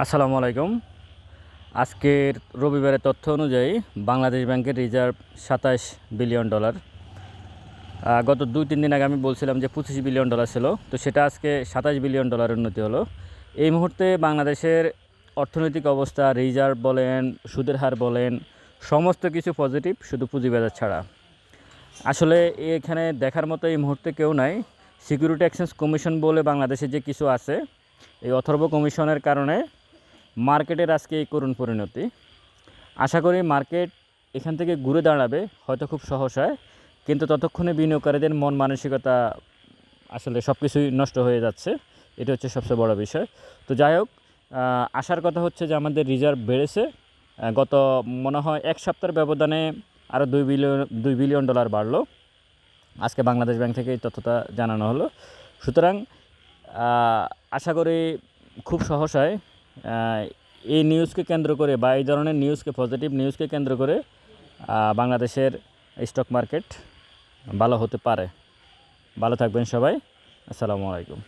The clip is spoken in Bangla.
আসসালামু আলাইকুম। আজকের রবিবারের তথ্য অনুযায়ী বাংলাদেশ ব্যাংকের রিজার্ভ $27 বিলিয়ন। গত 2-3 দিন আগে আমি বলছিলাম যে $25 বিলিয়ন ছিল, তো সেটা আজকে $27 বিলিয়ন উন্নতি হলো। এই মুহূর্তে বাংলাদেশের অর্থনৈতিক অবস্থা, রিজার্ভ বলেন, সুদের হার বলেন, সমস্ত কিছু পজিটিভ, শুধু পুঁজিবাজার ছাড়া। আসলে এখানে দেখার মতো এই মুহূর্তে কেউ নাই। সিকিউরিটি এক্সচেঞ্জ কমিশন বলে বাংলাদেশে যে কিছু আছে, এই অথর্ব কমিশনের কারণে মার্কেটের আজকে এই করুণ পরিণতি। আশা করি মার্কেট এখান থেকে ঘুরে দাঁড়াবে, হয়তো খুব সহসায়, কিন্তু ততক্ষণে বিনিয়োগকারীদের মন মানসিকতা আসলে সব কিছুই নষ্ট হয়ে যাচ্ছে। এটা হচ্ছে সবচেয়ে বড় বিষয়। তো যাই হোক, আসার কথা হচ্ছে যে আমাদের রিজার্ভ বেড়েছে। গত মনে হয় এক সপ্তাহের ব্যবধানে আরও $2 বিলিয়ন বাড়লো। আজকে বাংলাদেশ ব্যাংক থেকে এই তথ্যটা জানানো হলো। সুতরাং আশা করি খুব সহসায় এই নিউজকে কেন্দ্র করে বা এই ধরনের নিউজকে, পজিটিভ নিউজকে কেন্দ্র করে বাংলাদেশের স্টক মার্কেট ভালো হতে পারে। ভালো থাকবেন সবাই। আসসালামু আলাইকুম।